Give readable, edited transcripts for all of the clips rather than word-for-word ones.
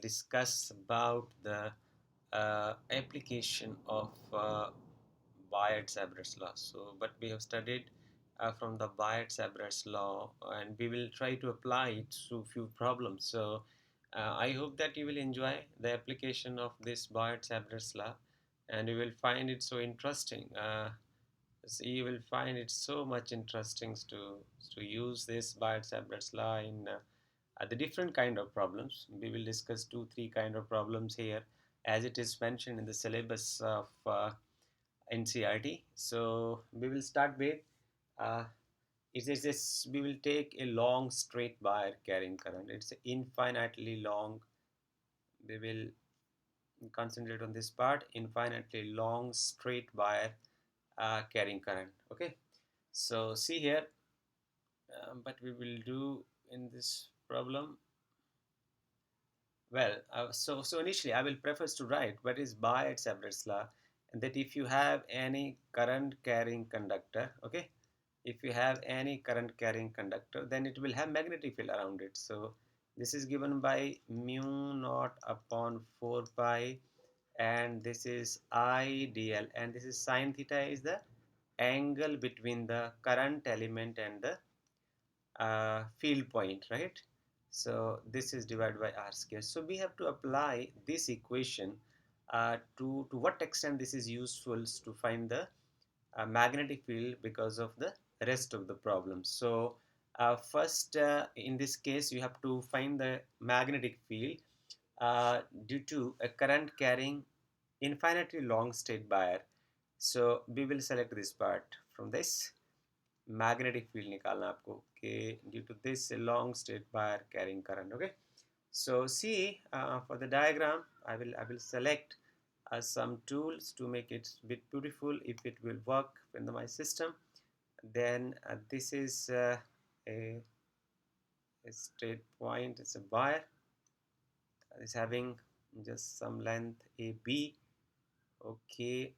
discuss about the application of Biot-Savart's law. So, but we have studied from the Biot-Savart's law, and we will try to apply it to few problems. So, I hope that you will enjoy the application of this Biot-Savart's law, and you will find it so interesting. So you will find it so much interesting to use this Biot-Savart's law in the different kind of problems. We will discuss two, three kind of problems here, as it is mentioned in the syllabus of NCRT. So we will start with uh, it is this. We will take a long straight wire carrying current. It's infinitely long. We will concentrate on this part. Infinitely long straight wire carrying current. Okay. So see here, but we will do in this problem. Well, so initially I will preface to write what is Biot-Savart's law, and that if you have any current carrying conductor, okay, if you have any current carrying conductor, then it will have magnetic field around it. So this is given by mu naught upon 4 pi, and this is I dl, and this is sine theta is the angle between the current element and the field point, right? So this is divided by r square. So we have to apply this equation to what extent this is useful to find the magnetic field because of the rest of the problem. So first, in this case, you have to find the magnetic field due to a current carrying infinitely long straight wire. So we will select this part from this magnetic field निकालना आपको कि due to this long straight wire carrying current. Okay, so see for the diagram I will select some tools to make it a bit beautiful if it will work in my system. Then this is a straight point. It's a wire is having just some length AB. Okay,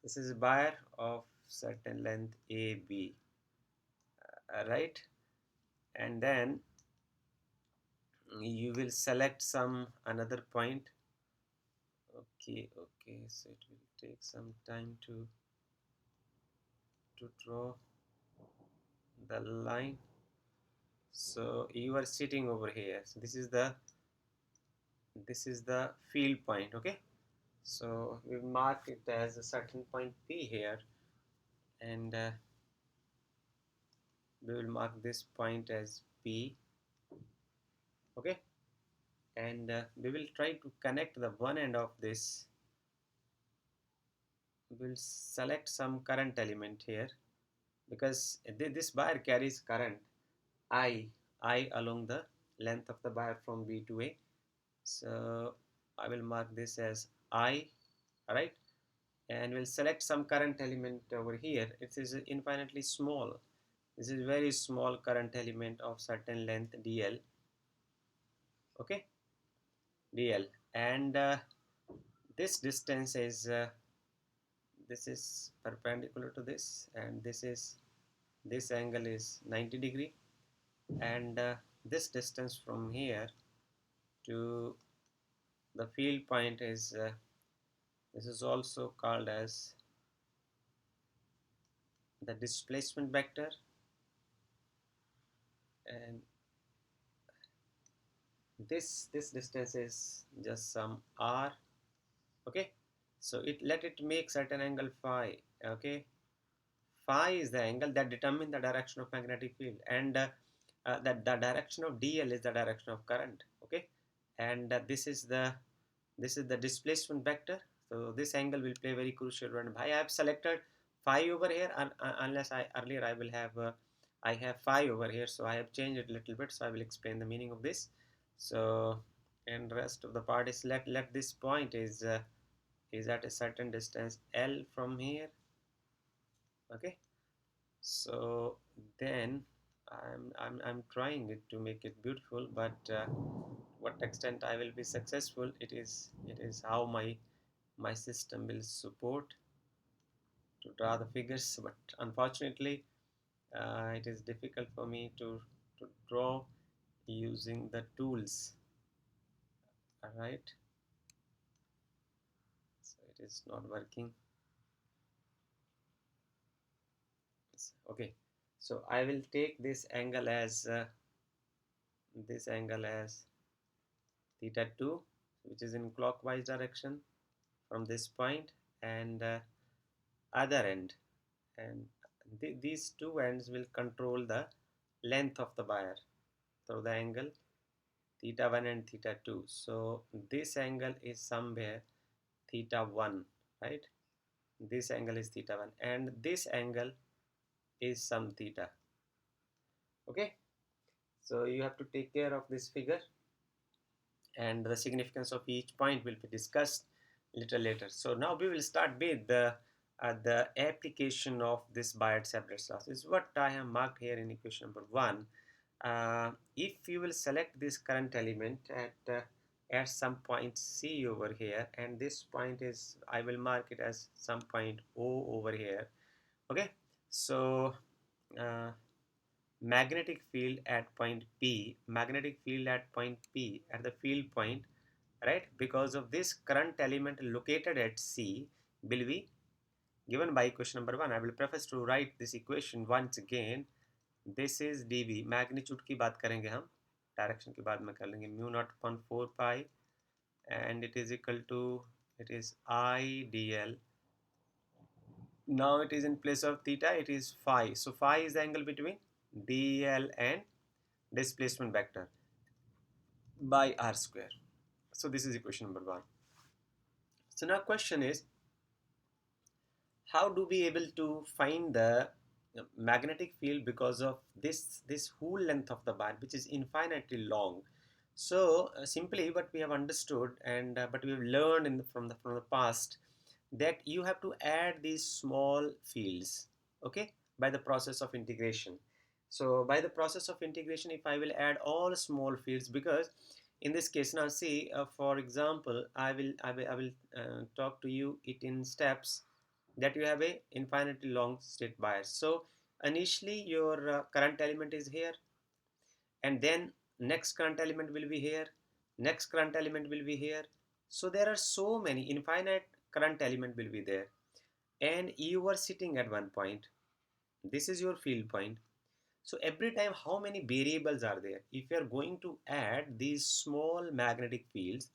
this is a wire of certain length AB, right? And then you will select some another point. Okay, so it will take some time to draw the line. So you are sitting over here, so this is the field point. Okay, so we mark it as a certain point P here, and we will mark this point as P. Okay, and we will try to connect the one end of this. We'll select some current element here because this wire carries current I along the length of the wire from B to A. So I will mark this as I, right? And we'll select some current element over here. It is infinitely small. This is very small current element of certain length dl. Okay, dl, and this distance is this is perpendicular to this, and this angle is 90 degree, and this distance from here to the field point is this is also called as the displacement vector, and this distance is just some r. Okay, so let it make certain angle phi. Okay, phi is the angle that determines the direction of magnetic field, and that the direction of dl is the direction of current. Okay, and this is the displacement vector. So this angle will play very crucial role. I have selected phi over here, unless earlier I will have I have phi over here, so I have changed it a little bit. So I will explain the meaning of this. So, and rest of the part is let this point is at a certain distance L from here. Okay, so then I'm trying it to make it beautiful, but what extent I will be successful, it is how my system will support to draw the figures. But unfortunately it is difficult for me to draw using the tools. All right, so it is not working. Okay, so I will take this angle as theta 2, which is in clockwise direction from this point, and other end, and these two ends will control the length of the wire through the angle theta 1 and theta 2. So this angle is somewhere theta 1, right? This angle is theta 1 and this angle is some theta. Okay, so you have to take care of this figure, and the significance of each point will be discussed little later. So now we will start with the application of this Biot-Savart law. This is what I have marked here in equation number 1. If you will select this current element at some point C over here, and this point is, I will mark it as some point O over here. Okay, so uh, magnetic field at point P, at the field point, right, because of this current element located at C will be given by equation number 1. I will preface to write this equation once again. This is dV, magnitude की बात करेंगे हम, direction की बाद में कर लेंगे, mu naught upon 4 pi, and it is equal to, it is I dl. Now it is in place of theta, it is phi. So phi is the angle between dl and displacement vector by r square. So this is equation number 1. So now question is, how do we able to find the magnetic field because of this whole length of the bar, which is infinitely long? So simply what we have understood, and but we have learned from the past, that you have to add these small fields, okay, by the process of integration. So by the process of integration, if I will add all small fields, because in this case, now see, for example, I will talk to you it in steps, that you have a infinitely long state bias. So initially your current element is here, and then next current element will be here, next current element will be here. So there are so many infinite current element will be there, and you are sitting at one point. This is your field point. So every time, how many variables are there? If you are going to add these small magnetic fields,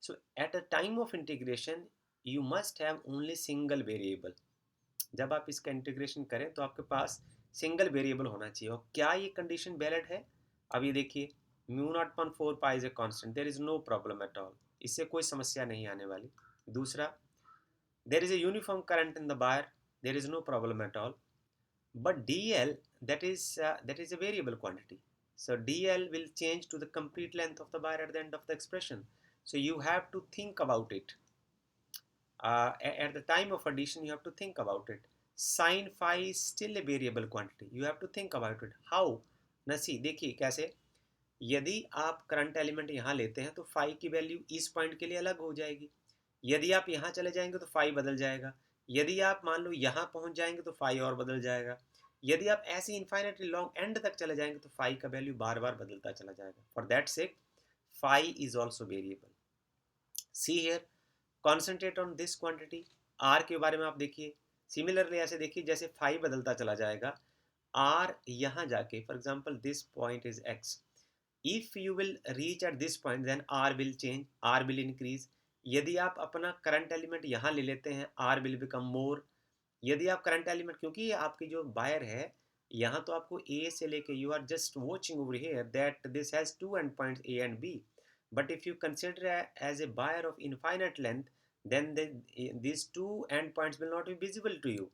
so at a time of integration you must have only single variable. जब आप इसका integration करें तो आपके पास single variable होना चाहिए। और क्या ये कंडीशन वैलिड है? अब ये देखिए, mu naught point 4 pi is a constant, there is no problem at all, इससे कोई समस्या नहीं आने वाली। दूसरा, there is a uniform current in the wire, there is no problem at all. but dl, that is a variable quantity, so dl will change to the complete length of the wire at the end of the expression. So you have to think about it. At the time of addition you have to think about it. Sin phi is still a variable quantity, you have to think about it. How? ना सी देखिए कैसे, यदि आप current element यहाँ लेते हैं तो phi की वैल्यू इस पॉइंट के लिए अलग हो जाएगी, यदि आप यहाँ चले जाएंगे तो फाई बदल जाएगा, यदि आप मान लो यहाँ पहुँच जाएंगे तो फाई और बदल जाएगा, यदि आप ऐसे इन्फाइनेटली लॉन्ग एंड तक चले जाएंगे तो फाई का वैल्यू बार बार बदलता चला जाएगा. For that sec phi is also variable. See here, concentrate on this quantity. R के बारे में आप देखिए, सिमिलरली ऐसे देखिए जैसे फाई बदलता चला जाएगा, आर यहाँ जाके, for example this point is x, if you will reach at this point then r will change, r will increase. यदि आप अपना करंट एलिमेंट यहाँ ले लेते हैं, r will become more. यदि आप करंट एलिमेंट, क्योंकि आपकी जो वायर है यहाँ तो आपको a से लेके, you are just watching over here that this has two end points a and b, but if you consider as a wire of infinite length, then these two end points will not be visible to you.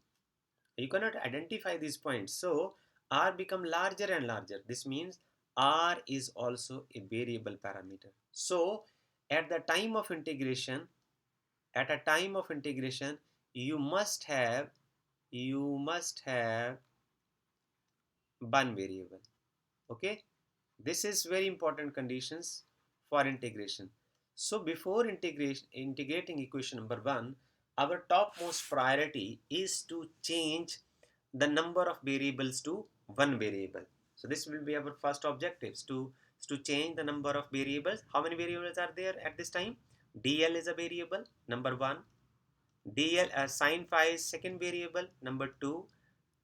You cannot identify these points, so r become larger and larger. This means r is also a variable parameter. So at the time of integration, you must have one variable. Okay, this is very important conditions for integration. So before integrating equation number 1, our topmost priority is to change the number of variables to one variable. So this will be our first objectives, to to change the number of variables. How many variables are there at this time? DL is a variable, number 1. DL sine phi is second variable, number 2,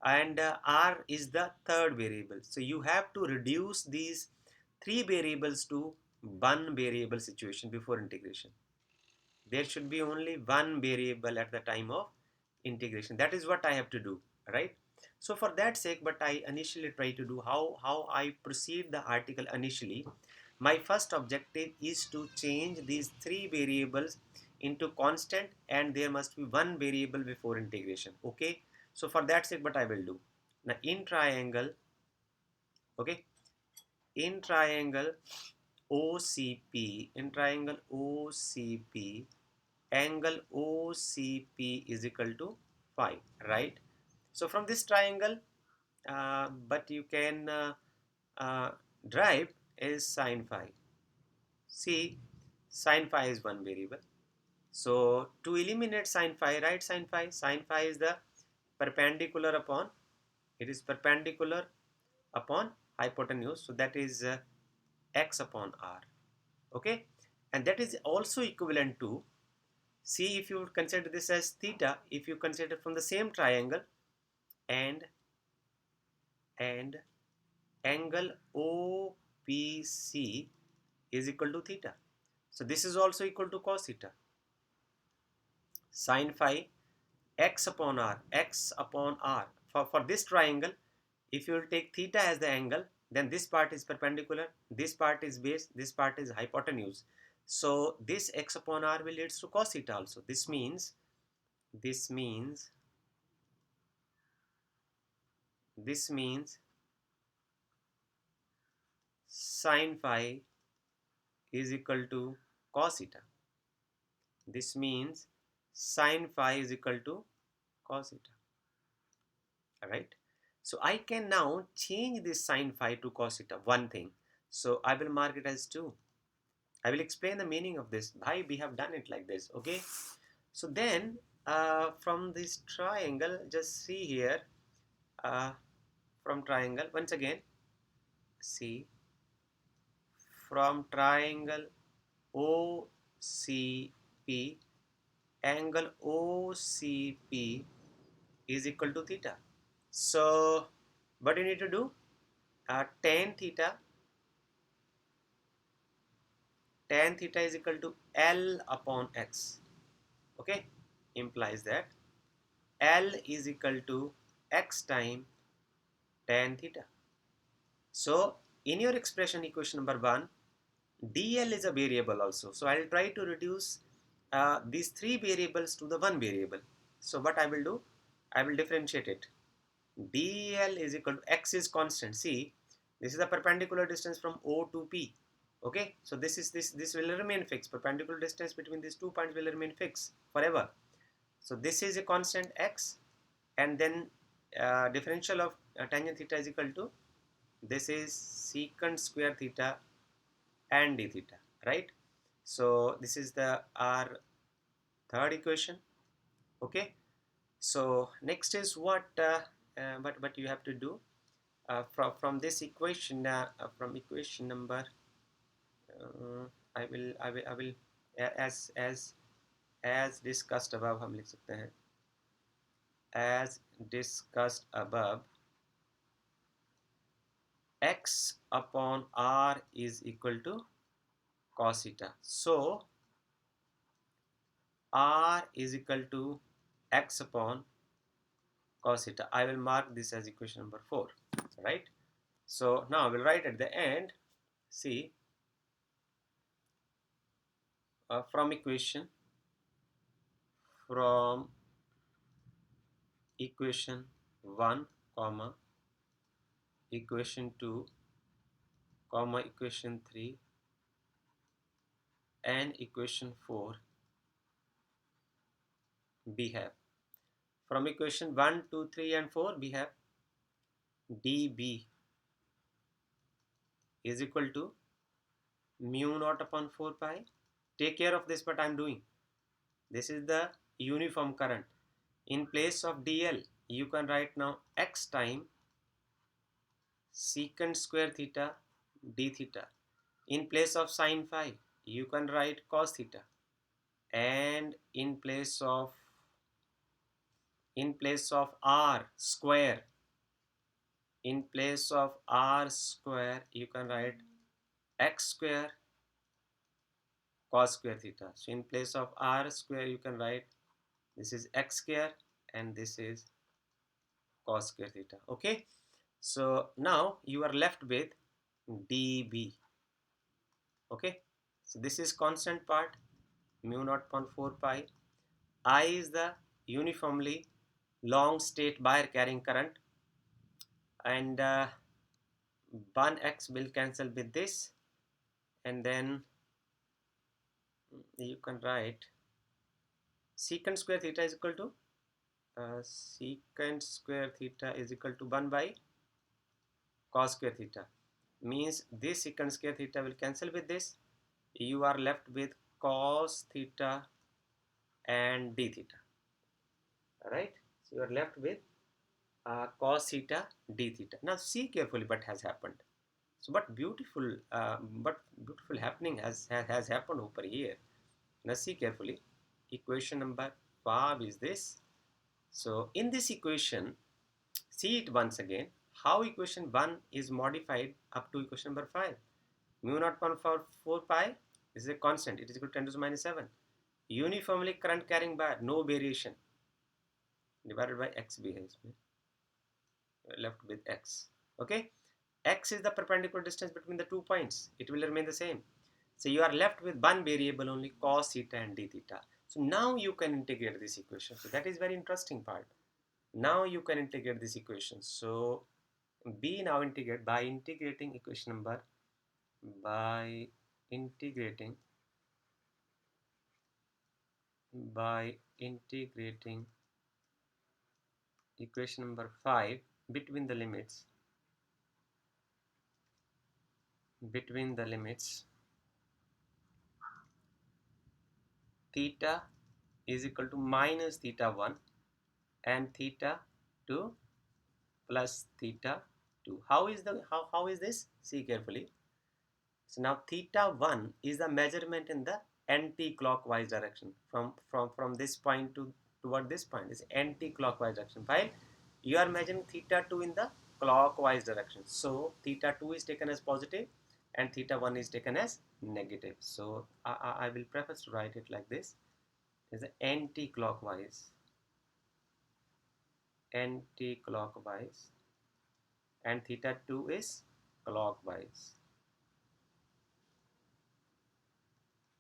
and R is the third variable. So you have to reduce these 3 variables to one variable situation before integration. There should be only one variable at the time of integration. That is what I have to do, right? So for that sake, but I initially try to do how I proceed the article initially. My first objective is to change these 3 variables into constant, and there must be one variable before integration. Okay, so for that sake, what I will do now, in triangle, okay, in triangle OCP, in triangle OCP, angle OCP is equal to phi, right? So from this triangle, but you can uh, derive is sine phi. See, sine phi is one variable. So to eliminate sine phi, write sine phi. Sine phi is the perpendicular upon, it is perpendicular upon hypotenuse. So that is x upon r. Okay, and that is also equivalent to, see, if you would consider this as theta, if you consider from the same triangle, and angle OPC is equal to theta. So this is also equal to cos theta. Sin phi x upon r, x upon r. For this triangle, if you will take theta as the angle, then this part is perpendicular, this part is base, this part is hypotenuse. So this x upon r will leads to cos theta also. This means sin phi is equal to cos theta. This means sin phi is equal to cos theta. Alright. So I can now change this sin phi to cos theta, one thing. So I will mark it as 2. I will explain the meaning of this, why we have done it like this. Okay. So then from this triangle, just see here, from triangle, once again, see, from triangle OCP, angle OCP is equal to theta. So what you need to do, tan theta is equal to L upon X. Okay, implies that L is equal to X time tan theta. So in your expression equation number 1, DL is a variable also. So I will try to reduce these 3 variables to the one variable. So what I will do, I will differentiate it. DL is equal to X is constant. See, this is the perpendicular distance from O to P. Okay, so this will remain fixed. Perpendicular distance between these 2 points will remain fixed forever. So this is a constant X, and then differential of tangent theta is equal to, this is secant square theta and d theta, right? So this is the our third equation. Okay, so next is what you have to do from this equation, from equation number I will as discussed above, हम लिख सकते हैं as discussed above, x upon r is equal to cos theta. So r is equal to x upon cos theta. I will mark this as equation number 4, right? So now I will write at the end, see, from equation 1 comma equation 2 comma equation 3 and equation 4, we have, from equation 1, 2, 3 and 4, we have dB is equal to mu naught upon 4 pi. Take care of this, what I am doing. This is the uniform current. In place of dl, you can write now x time secant square theta d theta. In place of sine phi, you can write cos theta, and in place of r square, in place of r square, you can write x square cos square theta. So in place of r square, you can write this is x square and this is cos square theta. Okay, so now you are left with dB. Okay, so this is constant part, mu naught upon 4 pi. I is the uniformly long state Bayer carrying current, and 1x will cancel with this, and then you can write secant square theta is equal to secant square theta is equal to 1 by cos square theta. Means this secant square theta will cancel with this. You are left with cos theta and d theta. Alright, so you are left with cos theta d theta. Now see carefully what has happened. So what beautiful happening has happened over here. Now see carefully. Equation number 5 is this. So in this equation, see it once again. How equation 1 is modified up to equation number 5. Mu naught upon 4 pi is a constant. It is equal to 10 to the minus 7. Uniformly current carrying bar, no variation, divided by x behaves. Left with x. Okay, x is the perpendicular distance between the 2 points. It will remain the same. So you are left with one variable only, cos theta and d theta. So now you can integrate this equation. So that is very interesting part. Now you can integrate this equation. So B now integrate by integrating equation number, by integrating equation number 5 between the limits theta is equal to minus theta 1 and theta 2 plus theta 2. How is this? See carefully. So now theta 1 is the measurement in the anti-clockwise direction, from this point to toward this point is anti-clockwise direction, while you are measuring theta 2 in the clockwise direction. So theta 2 is taken as positive and theta 1 is taken as negative. So I will prefer to write it like this, is the anti-clockwise, and theta 2 is clockwise.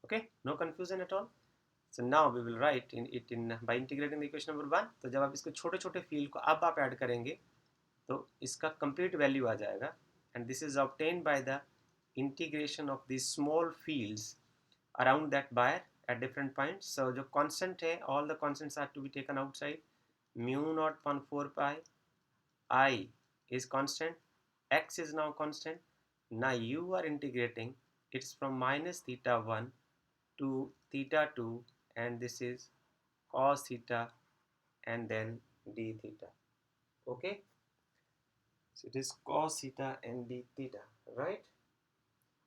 Okay, no confusion at all. So now we will write in it in by integrating the equation number 1. तो जब आप इसको छोटे छोटे field को अब आप add करेंगे तो इसका कंप्लीट वैल्यू आ जाएगा, and this is obtained by the integration of these small fields around that wire at different points. So जो constant है, all the constants are to be taken outside. Mu naught upon 4 pi, I is constant, x is now constant. Now you are integrating, it's from minus theta 1 to theta 2, and this is cos theta and then d theta. Okay, so it is cos theta and d theta, right?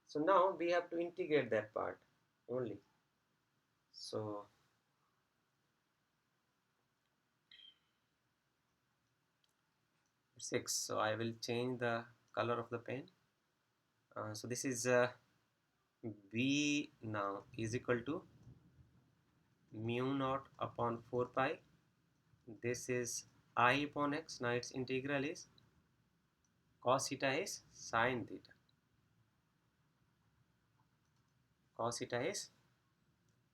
So now we have to integrate that part only. So 6, so I will change the color of the pen. So this is v now is equal to mu naught upon 4 pi. This is I upon x. Now its integral is cos theta is sin theta. Cos theta is,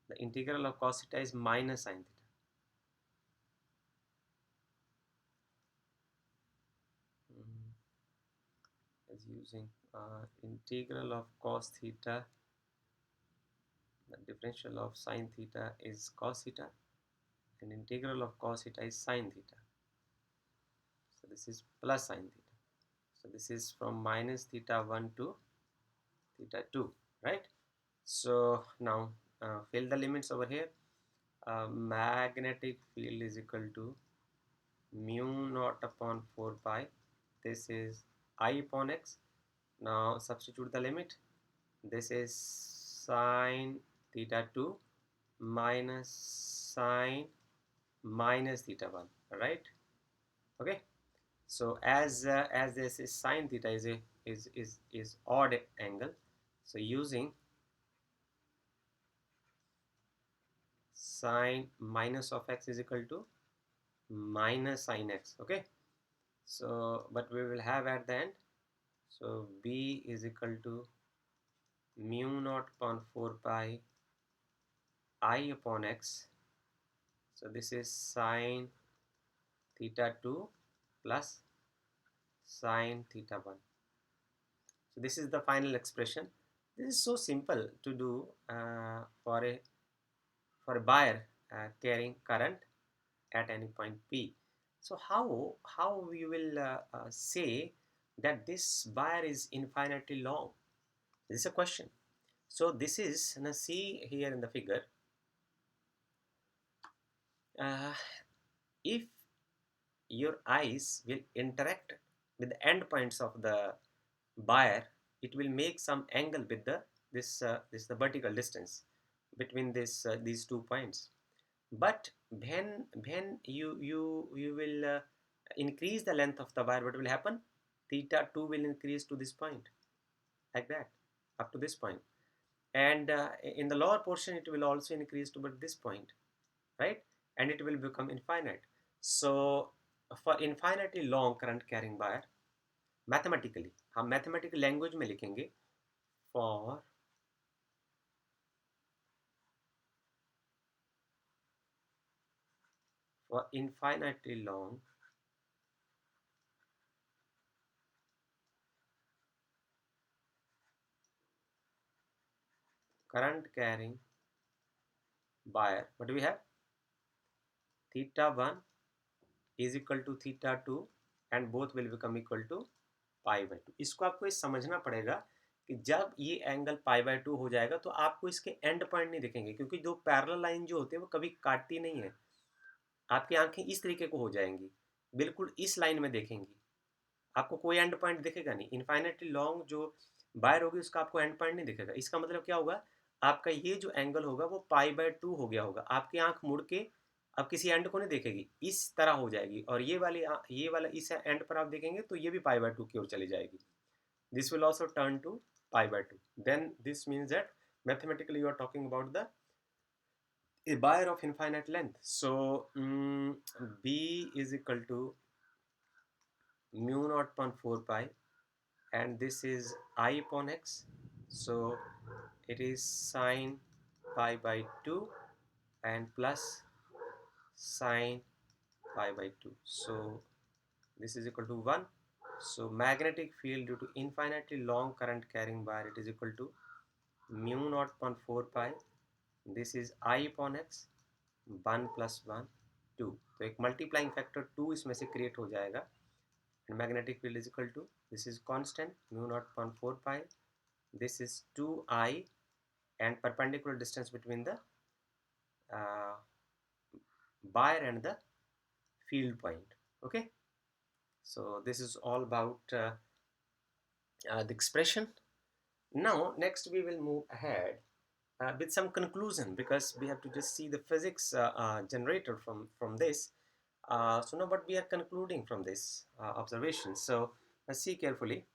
the integral of cos theta is minus sin theta. Is using integral of cos theta, the differential of sin theta is cos theta, and integral of cos theta is sin theta. So this is plus sin theta. So this is from minus theta 1 to theta 2, right? So now fill the limits over here. Magnetic field is equal to mu naught upon 4 pi. This is I upon x. Now substitute the limit. this is sine theta 2 minus sine minus theta 1, right? Okay, so as this is sine theta is a is odd angle, so using sine minus of x is equal to minus sine x. Okay, so but we will have at the end, so b is equal to mu naught upon 4 pi I upon x. So this is sine theta 2 plus sine theta 1. So this is the final expression. This is so simple to do for a buyer carrying current at any point P. So how we will say that this buyer is infinitely long? This is a question. So this is, now see here in the figure, uh, if your eyes will interact with the end points of the buyer, it will make some angle with the this the vertical distance between this these 2 points. But when you will increase the length of the wire, what will happen? Theta 2 will increase to this point, like that, up to this point, and in the lower portion it will also increase to but this point, right? And it will become infinite. So for infinitely long current carrying wire, mathematically हम mathematical language में लिखेंगे for infinitely long current carrying wire, what do we have? Theta 1 is equal to theta 2 and both will become equal to pi by two. इसको आपको ये समझना पड़ेगा कि जब ये एंगल पाई बाई टू हो जाएगा तो आपको इसके एंड पॉइंट नहीं दिखेंगे, क्योंकि जो पैरेलल लाइन जो होती है वो कभी काटती नहीं है. आपकी आंखें इस तरीके को हो जाएंगी, बिल्कुल इस लाइन में देखेंगी, आपको कोई एंड पॉइंट दिखेगा नहीं. इन्फाइनेटली लॉन्ग जो वायर होगी उसका आपको एंड पॉइंट नहीं दिखेगा. इसका मतलब क्या होगा? आपका ये जो एंगल होगा वो पाई बाय टू हो गया होगा. आपकी आंख मुड़ के अब किसी एंड को नहीं देखेगी, इस तरह हो जाएगी, और ये वाला इस एंड पर आप देखेंगे तो ये भी पाई बाय टू की ओर चली जाएगी. This will also turn to pi by two. Then this means that mathematically you are talking about the a wire of infinite length. So b is equal to mu naught upon 4 pi, and this is I upon x, so it is sine pi by 2 and plus sine pi by 2, so this is equal to 1. So magnetic field due to infinitely long current carrying wire, it is equal to mu naught upon 4 pi, this is I upon x, 1 plus 1 2, तो एक multiplying factor 2 इसमें से create हो जाएगा. And magnetic field is equal to, this is constant, mu naught upon 4 pi, this is 2I, and perpendicular distance between the uh, wire and the field point. Okay, so this is all about the expression. Now next we will move ahead with some conclusion, because we have to just see the physics generated from this. So now what we are concluding from this observation, so let's see carefully.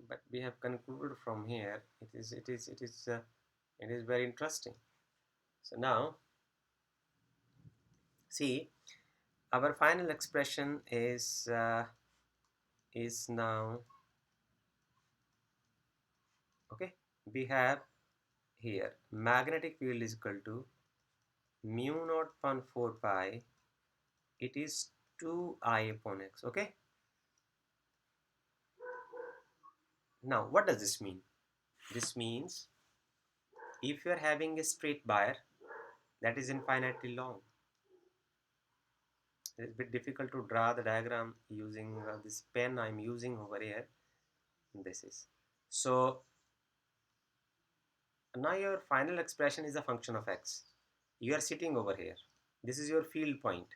But we have concluded from here, it is very interesting. So now see, our final expression is now, okay, we have here magnetic field is equal to mu naught upon 4 pi, it is 2I upon x. Okay, now what does this mean? This means if you are having a straight wire that is infinitely long, it's a bit difficult to draw the diagram using this pen I'm using over here. This is, so now your final expression is a function of x. You are sitting over here, this is your field point,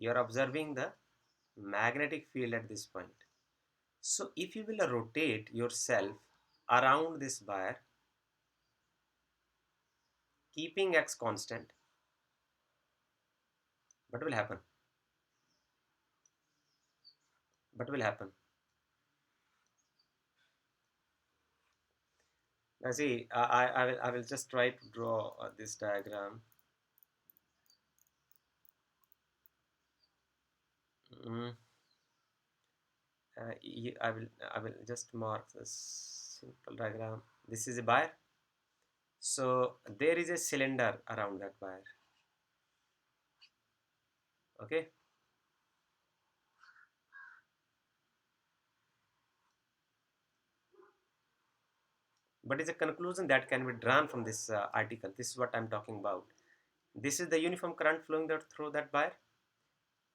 you are observing the magnetic field at this point. So if you will rotate yourself around this wire, keeping x constant, what will happen? What will happen? Now see, I will just try to draw this diagram. Mm, I will just mark this simple diagram. This is a wire. So there is a cylinder around that wire. Okay. But it's a conclusion that can be drawn from this article. This is what I'm talking about. This is the uniform current flowing through that wire.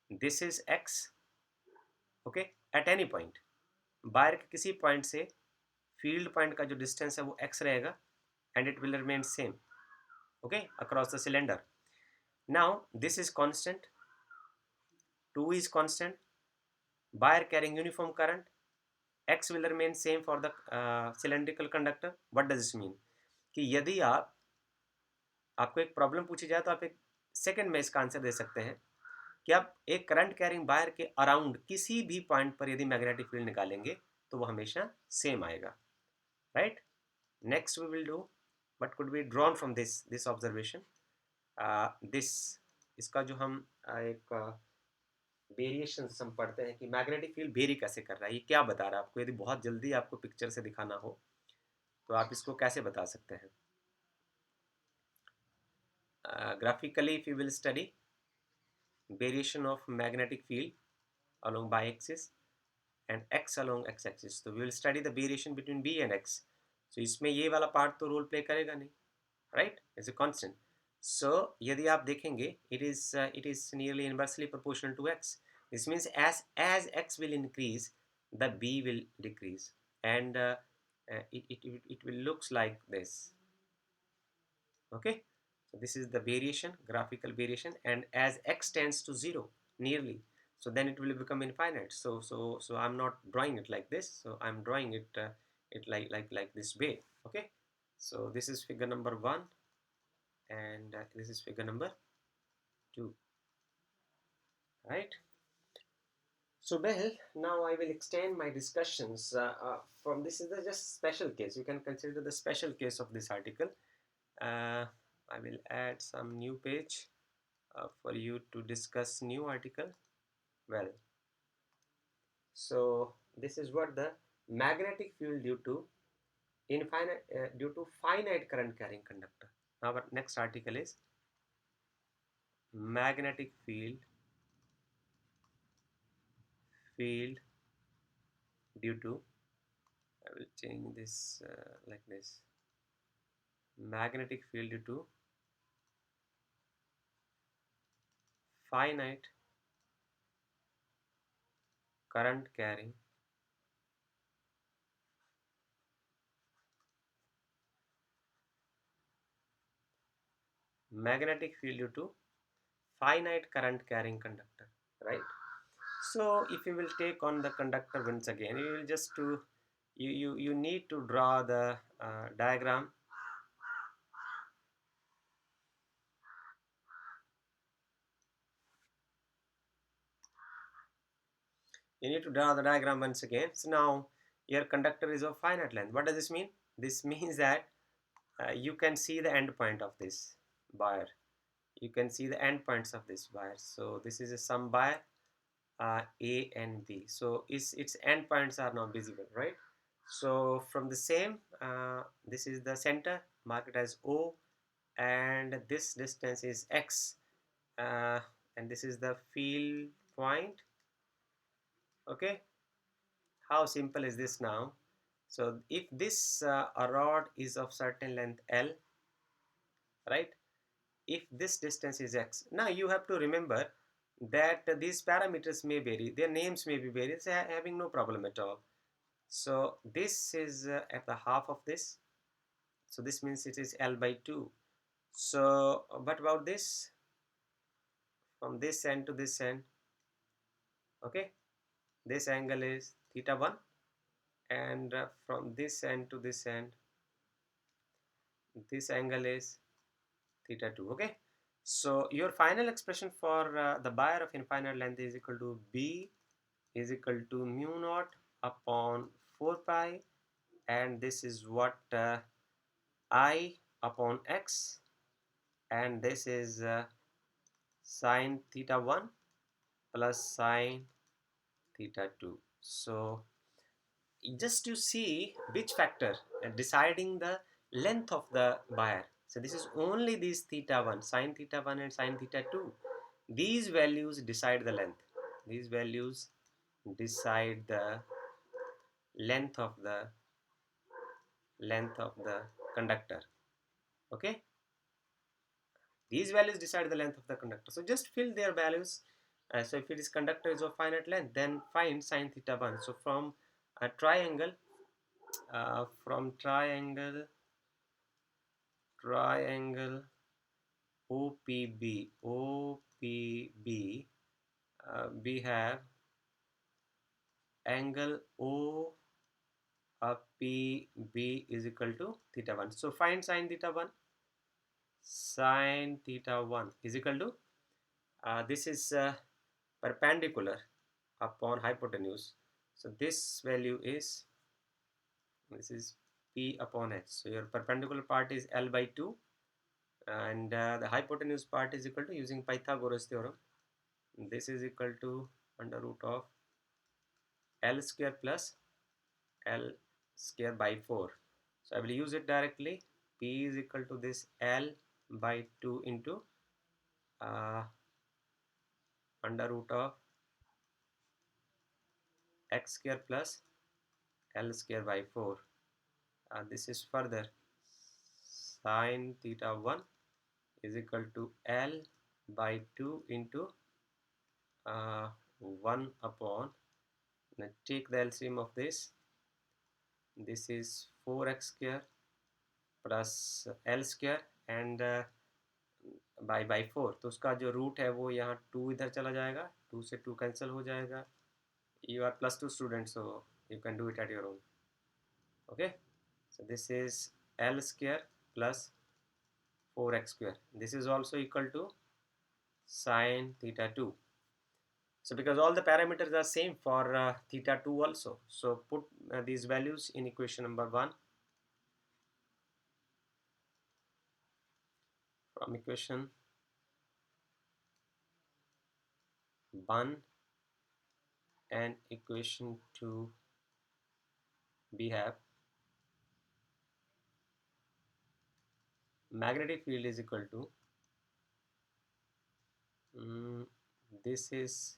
This is x. Okay. At any point, wire के किसी point से field point का जो distance है वो x रहेगा and it will remain same, okay, across the cylinder. Now this is constant, 2 is constant, wire carrying uniform current, x will remain same for the cylindrical conductor. What does this mean? कि यदि आपको एक problem पूछी जाए तो आप एक second में इसका आंसर दे सकते हैं कि आप एक करंट कैरिंग वायर के अराउंड किसी भी पॉइंट पर यदि मैग्नेटिक फील्ड निकालेंगे तो वो हमेशा सेम आएगा, right? Next we will do what could be drawn from this observation. This इसका जो हम एक वेरिएशन हम पढ़ते हैं कि मैग्नेटिक फील्ड वेरी कैसे कर रहा है, ये क्या बता रहा है आपको. यदि बहुत जल्दी आपको पिक्चर से दिखाना हो तो आप इसको कैसे बता सकते हैं? Graphically, if you will study variation of magnetic field along y-axis and x along x-axis, so we will study the variation between b and x. So इसमें ये वाला पार्ट तो रोल प्ले करेगा नहीं, right? It's a constant. So यदि आप देखेंगे, it is nearly inversely proportional to x. This means as x will increase, the b will decrease, and it will looks like this. Okay, so this is the variation, graphical variation, and as x tends to 0 nearly, so then it will become infinite. So I'm not drawing it like this, so I'm drawing it like this way. Okay, so this is figure number 1 and this is figure number 2, right? So well, now I will extend my discussions from this is the just special case. You can consider the special case of this article. I will add some new page for you to discuss new article. Well, so this is what the magnetic field due to finite current carrying conductor. Now our next article is magnetic field due to, I will change this like this, magnetic field due to finite current carrying magnetic field due to finite current carrying conductor, right? So if you will take on the conductor once again, you will just to you need to draw the diagram. You need to draw the diagram once again. So now your conductor is of finite length. What does this mean? This means that you can see the end point of this wire. You can see the end points of this wire. So this is a some wire A and B. So its end points are now visible, right? So from the same, this is the center, mark it as O, and this distance is X, uh, and this is the field point. Okay, how simple is this now? So if this rod is of certain length L, right? If this distance is X, now you have to remember that these parameters may vary, their names may be varied, so having no problem at all. So this is at the half of this, so this means it is L by 2. So what about this, from this end to this end? Okay, this angle is theta 1, and from this end to this end, this angle is theta 2. Okay, so your final expression for the Bayer of infinite length is equal to B is equal to mu naught upon 4 pi, and this is what I upon x, and this is sine theta 1 plus sine theta 2. So just to see which factor deciding the length of the Bayer. So this is only these theta 1, sine theta 1 and sine theta 2. These values decide the length. These values decide the length of the conductor. Okay, these values decide the length of the conductor. So just fill their values. So if it is conductor is of finite length, then find sine theta 1. So from a triangle, triangle OPB, we have angle OPB is equal to theta 1. So find sine theta 1. Sine theta 1 is equal to, this is perpendicular upon hypotenuse. So this value is, this is P upon H. So your perpendicular part is L by 2, and the hypotenuse part is equal to, using Pythagoras theorem, this is equal to under root of L square plus L square by 4. So I will use it directly. P is equal to this L by 2 into under root of x square plus L square by 4. This is further sine theta 1 is equal to L by 2 into 1 upon, now take the LCM of this is 4x square plus L square and by 4. तो उसका जो root है वो यहाँ 2 इधर चला जाएगा, 2 से 2 कैंसिल हो जाएगा. You are +2 student, so you can do it at your own. Okay, so this is L square plus 4x square. This is also equal to sine theta 2. So because all the parameters are same for theta 2 also, so put these values in equation number 1. From equation 1 and equation 2, we have magnetic field is equal to, this is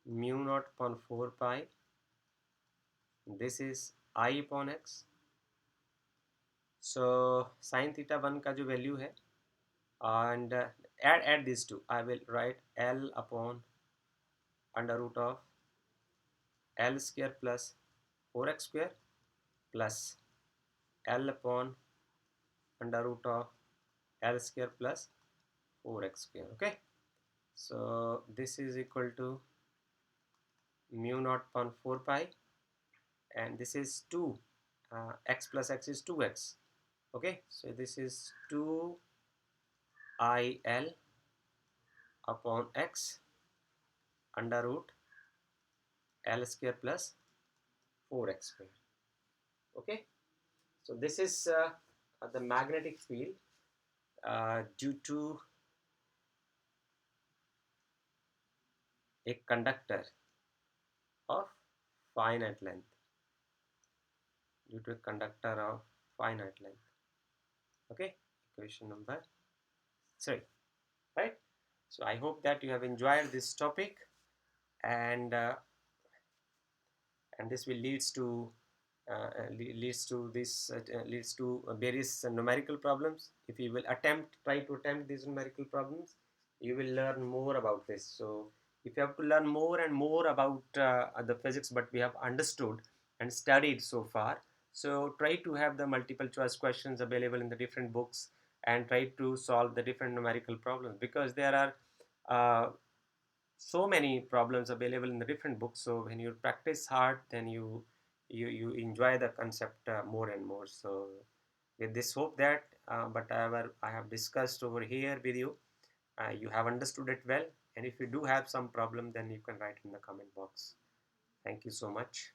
mu naught upon 4 pi, this is I upon x. So sin theta 1 का जो value है, and add these two, I will write L upon under root of L square plus 4x square plus L upon under root of L square plus 4x square. Okay, so this is equal to mu naught upon 4 pi, and this is 2, x plus x is 2x. Okay, so this is 2 IL upon x under root L square plus 4x square. Okay, so this is the magnetic field due to a conductor of finite length, Okay, equation number 3. Right, so I hope that you have enjoyed this topic, and this will leads to various numerical problems. If you will try to attempt these numerical problems, you will learn more about this. So if you have to learn more and more about the physics but we have understood and studied so far, so try to have the multiple choice questions available in the different books and try to solve the different numerical problems, because there are so many problems available in the different books. So when you practice hard, then you you enjoy the concept more and more. So with this hope that whatever I have discussed over here with you, you have understood it well. And if you do have some problem, then you can write in the comment box. Thank you so much.